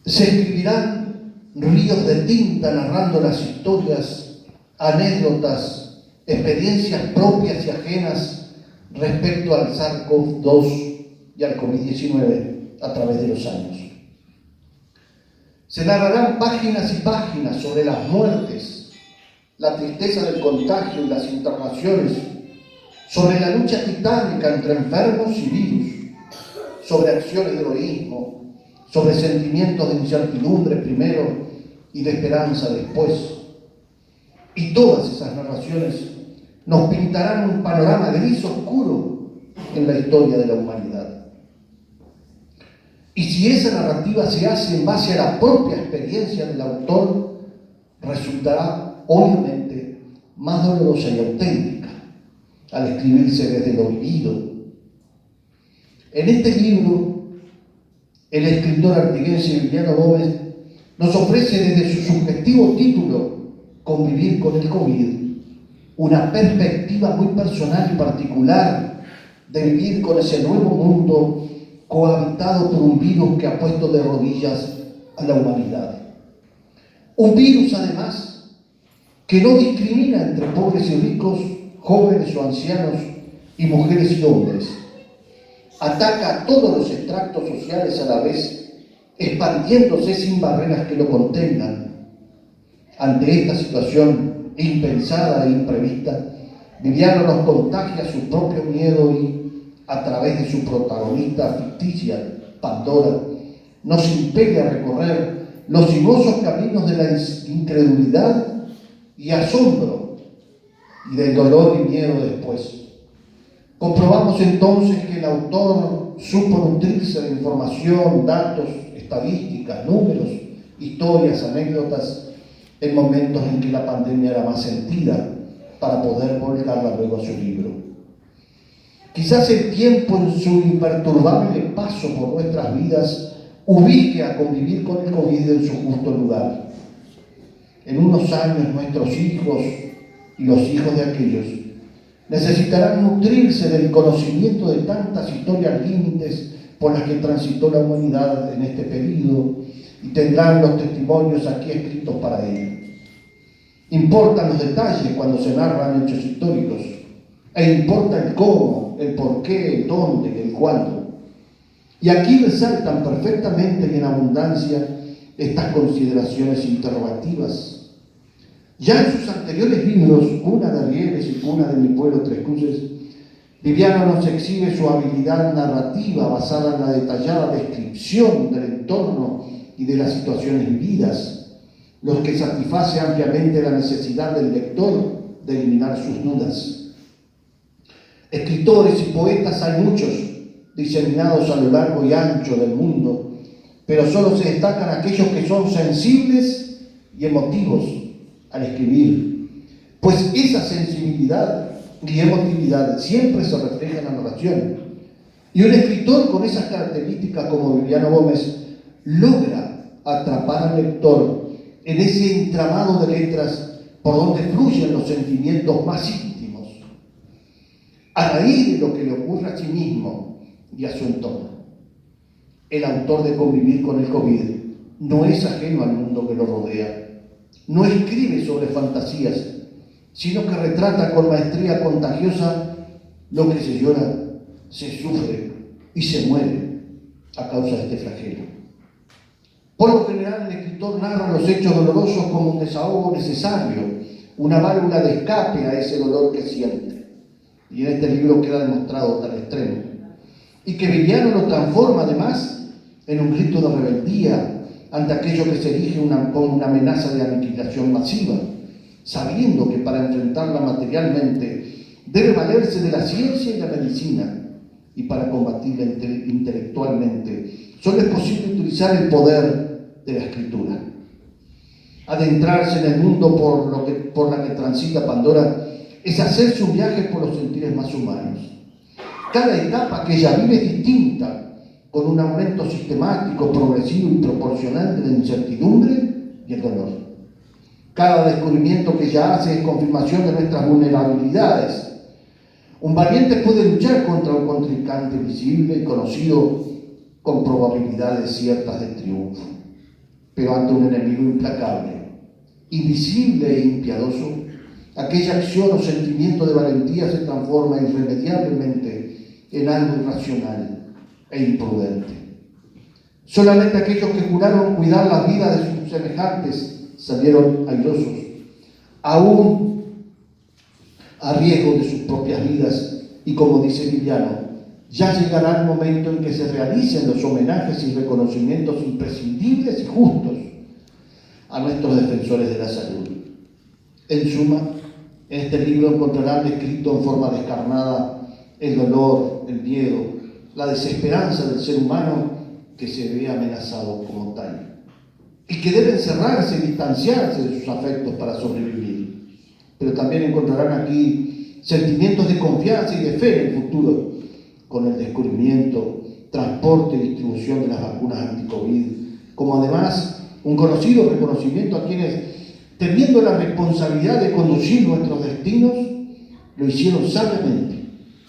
Se escribirán ríos de tinta narrando las historias, anécdotas, experiencias propias y ajenas respecto al SARS-CoV-2 y al COVID-19 a través de los años. Se narrarán páginas y páginas sobre las muertes, la tristeza del contagio y las internaciones, sobre la lucha titánica entre enfermos y virus, sobre acciones de heroísmo, sobre sentimientos de incertidumbre primero y de esperanza después. Y todas esas narraciones nos pintarán un panorama gris oscuro en la historia de la humanidad. Y si esa narrativa se hace en base a la propia experiencia del autor, resultará obviamente más dolorosa y auténtica al escribirse desde lo vivido. En este libro, el escritor artiguense Viliano Gómez nos ofrece desde su subjetivo título, Convivir con el COVID, una perspectiva muy personal y particular de vivir con ese nuevo mundo cohabitado por un virus que ha puesto de rodillas a la humanidad. Un virus, además, que no discrimina entre pobres y ricos, jóvenes o ancianos, y mujeres y hombres. Ataca a todos los extractos sociales a la vez, expandiéndose sin barreras que lo contengan. Ante esta situación impensada e imprevista, Viliano nos contagia su propio miedo y, a través de su protagonista ficticia, Pandora, nos impele a recorrer los sinuosos caminos de la incredulidad y asombro y del dolor y miedo después. Comprobamos entonces que el autor supo nutrirse de información, datos, estadísticas, números, historias, anécdotas, en momentos en que la pandemia era más sentida, para poder volcarla luego a su libro. Quizás el tiempo en su imperturbable paso por nuestras vidas ubique a convivir con el COVID en su justo lugar. En unos años nuestros hijos y los hijos de aquellos necesitarán nutrirse del conocimiento de tantas historias límites por las que transitó la humanidad en este periodo y tendrán los testimonios aquí escritos para ello. Importan los detalles cuando se narran hechos históricos, e importa el cómo, el por qué, el dónde y el cuándo. Y aquí resaltan perfectamente y en abundancia estas consideraciones interrogativas. Ya en sus anteriores libros, Cuna de Rieles y Cuna de mi pueblo Tres Cruces, Viliano nos exhibe su habilidad narrativa basada en la detallada descripción del entorno y de las situaciones vividas, lo que satisface ampliamente la necesidad del lector de eliminar sus dudas. Escritores y poetas hay muchos, diseminados a lo largo y ancho del mundo, pero solo se destacan aquellos que son sensibles y emotivos al escribir, pues esa sensibilidad y emotividad siempre se refleja en la narración. Y un escritor con esas características como Viliano Gómez logra atrapar al lector en ese entramado de letras por donde fluyen los sentimientos más íntimos, a raíz de lo que le ocurre a sí mismo y a su entorno. El autor de Convivir con el COVID no es ajeno al mundo que lo rodea. No escribe sobre fantasías, sino que retrata con maestría contagiosa lo que se llora, se sufre y se muere a causa de este flagelo. Por lo general, el escritor narra los hechos dolorosos como un desahogo necesario, una válvula de escape a ese dolor que siente. Y en este libro queda demostrado tal extremo. Y que Viliano lo transforma además en un grito de rebeldía ante aquello que se erige con una amenaza de aniquilación masiva, sabiendo que para enfrentarla materialmente debe valerse de la ciencia y la medicina, y para combatirla intelectualmente solo es posible utilizar el poder de la escritura. Adentrarse en el mundo por la que transita Pandora es hacerse un viaje por los sentidos más humanos. Cada etapa que ella vive es distinta, con un aumento sistemático, progresivo y proporcional de la incertidumbre y el dolor. Cada descubrimiento que ella hace es confirmación de nuestras vulnerabilidades. Un valiente puede luchar contra un contrincante visible y conocido con probabilidades ciertas de triunfo. pero ante un enemigo implacable, invisible e impiadoso, aquella acción o sentimiento de valentía se transforma irremediablemente en algo irracional e imprudente. Solamente aquellos que juraron cuidar la vida de sus semejantes salieron airosos, aún a riesgo de sus propias vidas, y como dice Viviano, ya llegará el momento en que se realicen los homenajes y reconocimientos imprescindibles y justos a nuestros defensores de la salud. En suma, en este libro encontrarán descrito en forma descarnada el dolor, el miedo, la desesperanza del ser humano que se ve amenazado como tal y que debe encerrarse y distanciarse de sus afectos para sobrevivir. Pero también encontrarán aquí sentimientos de confianza y de fe en el futuro, con el descubrimiento, transporte y distribución de las vacunas anti-COVID, como además un conocido reconocimiento a quienes, teniendo la responsabilidad de conducir nuestros destinos, lo hicieron sabiamente,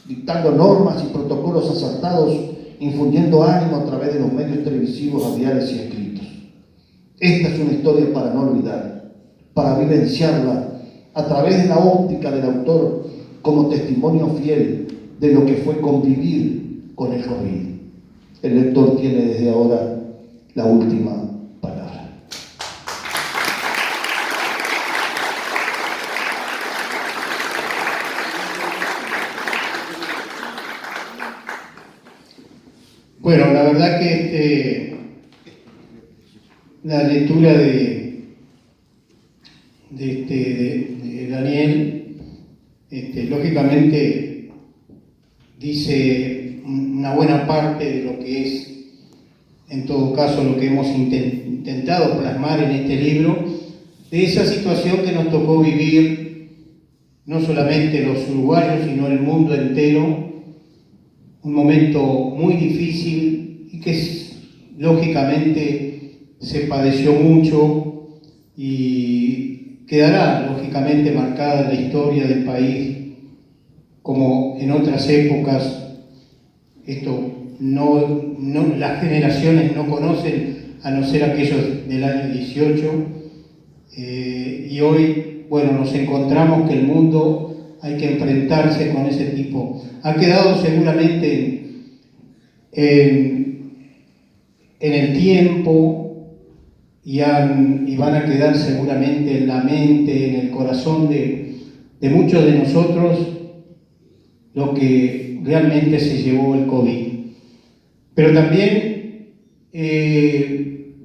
dictando normas y protocolos acertados, infundiendo ánimo a través de los medios televisivos, radiales y escritos. Esta es una historia para no olvidar, para vivenciarla a través de la óptica del autor como testimonio fiel de lo que fue convivir con el COVID. El lector tiene desde ahora la última palabra. Bueno, la verdad que la lectura de Daniel, lógicamente dice una buena parte de lo que es, en todo caso, lo que hemos intentado plasmar en este libro, de esa situación que nos tocó vivir, no solamente los uruguayos, sino el mundo entero, un momento muy difícil y que lógicamente se padeció mucho y quedará lógicamente marcada en la historia del país como en otras épocas. Esto las generaciones no conocen, a no ser aquellos del año 18, y hoy, bueno, nos encontramos que el mundo hay que enfrentarse con ese tipo. Ha quedado seguramente en el tiempo y van a quedar seguramente en la mente, en el corazón de muchos de nosotros, lo que realmente se llevó el COVID. Pero también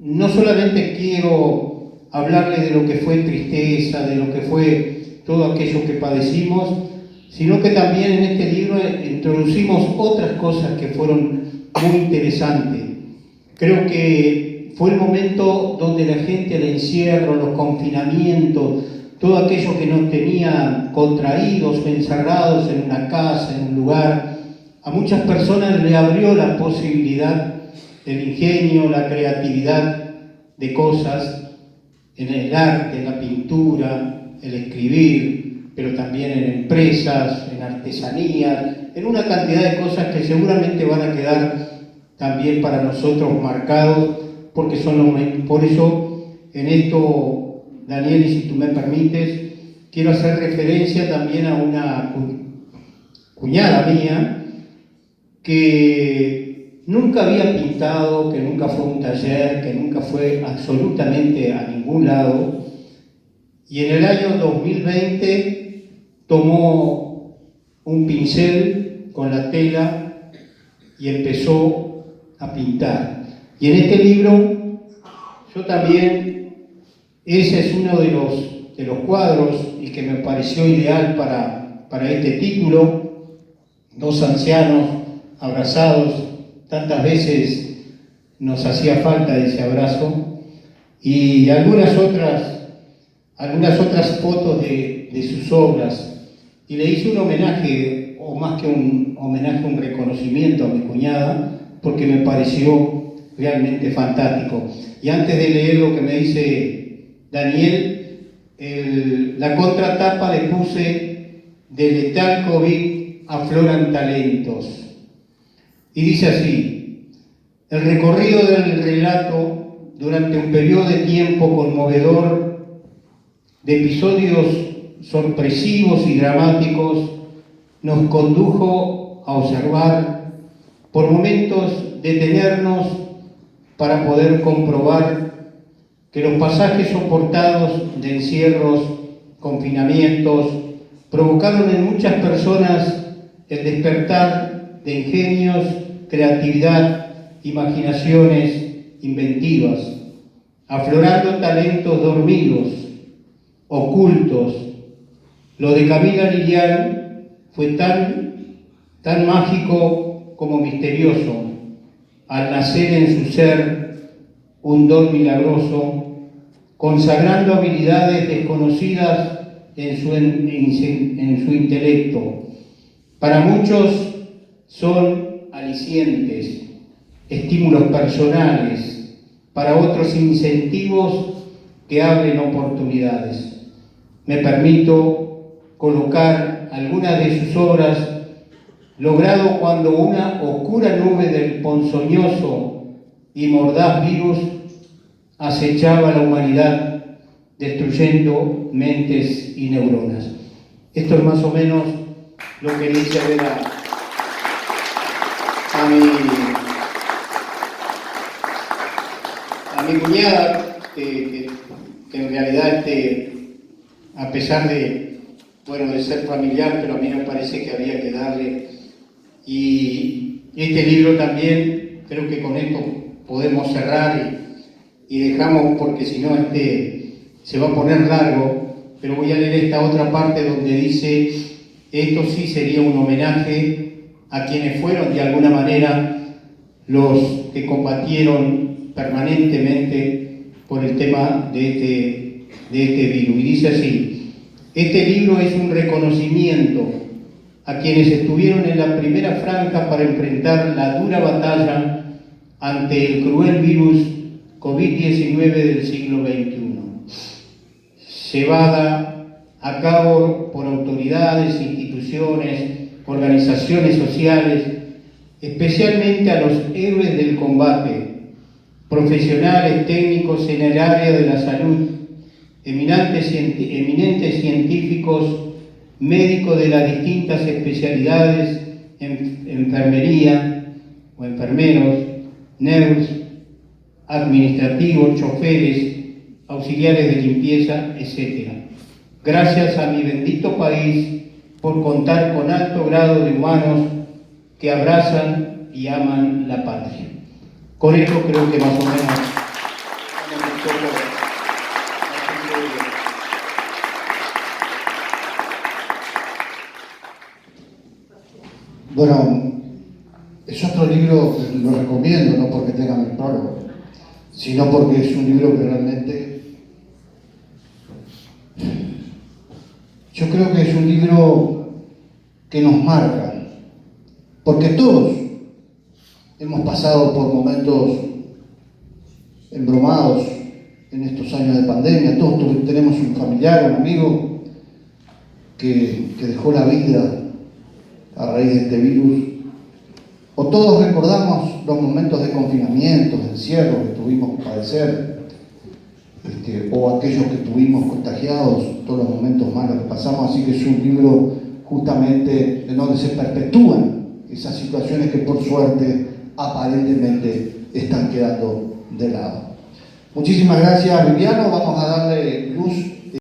no solamente quiero hablarle de lo que fue tristeza, de lo que fue todo aquello que padecimos, sino que también en este libro introducimos otras cosas que fueron muy interesantes. Creo que fue el momento donde la gente, el encierro, los confinamientos, todo aquello que nos tenía contraídos, encerrados en una casa, en un lugar, a muchas personas le abrió la posibilidad del ingenio, la creatividad de cosas, en el arte, en la pintura, el escribir, pero también en empresas, en artesanías, en una cantidad de cosas que seguramente van a quedar también para nosotros marcados, porque son los momentos. Por eso, en esto, Daniel, y si tú me permites, quiero hacer referencia también a una cuñada mía que nunca había pintado, que nunca fue a un taller, que nunca fue absolutamente a ningún lado, y en el año 2020 tomó un pincel con la tela y empezó a pintar. Y en este libro, yo también, ese es uno de los cuadros y que me pareció ideal para este título, dos ancianos abrazados. Tantas veces nos hacía falta ese abrazo, y algunas otras fotos de sus obras, y le hice un homenaje, o más que un homenaje, un reconocimiento a mi cuñada, porque me pareció realmente fantástico. Y antes de leer lo que me dice Daniel, la contratapa le puse: de letal COVID afloran talentos. Y dice así: el recorrido del relato durante un periodo de tiempo conmovedor de episodios sorpresivos y dramáticos, nos condujo a observar, por momentos detenernos para poder comprobar que los pasajes soportados de encierros, confinamientos, provocaron en muchas personas el despertar de ingenios, creatividad, imaginaciones inventivas, aflorando talentos dormidos, ocultos. Lo de Camila Lilian fue tan mágico como misterioso, al nacer en su ser un don milagroso, consagrando habilidades desconocidas en su intelecto. Para muchos son alicientes, estímulos personales, para otros incentivos que abren oportunidades. Me permito colocar algunas de sus obras, logrado cuando una oscura nube del ponzoñoso y mordaz virus acechaba a la humanidad, destruyendo mentes y neuronas. Esto es más o menos lo que le hice ver a mi cuñada, que en realidad, a pesar de ser familiar, pero a mí me parece que había que darle. Y este libro también, creo que con esto podemos cerrar y dejamos, porque si no se va a poner largo, pero voy a leer esta otra parte donde dice: esto sí sería un homenaje a quienes fueron de alguna manera los que combatieron permanentemente por el tema de este virus. Y dice así: este libro es un reconocimiento a quienes estuvieron en la primera franja para enfrentar la dura batalla ante el cruel virus COVID-19 del siglo XXI, llevada a cabo por autoridades, instituciones, organizaciones sociales, especialmente a los héroes del combate, profesionales, técnicos en el área de la salud, eminentes científicos, médicos de las distintas especialidades, enfermería o enfermeros, NERS, administrativos, choferes, auxiliares de limpieza, etc. Gracias a mi bendito país por contar con alto grado de humanos que abrazan y aman la patria. Con esto creo que más o menos Bueno, es otro libro que lo recomiendo, no porque tenga mi prólogo, sino porque es un libro que realmente, yo creo que es un libro que nos marca, porque todos hemos pasado por momentos embromados en estos años de pandemia, todos tenemos un familiar, un amigo que dejó la vida a raíz de este virus, o todos recordamos los momentos de confinamiento, de encierro que tuvimos que padecer, o aquellos que estuvimos contagiados, todos los momentos malos que pasamos. Así que es un libro justamente en donde se perpetúan esas situaciones que por suerte aparentemente están quedando de lado. Muchísimas gracias, Viviano. Vamos a dar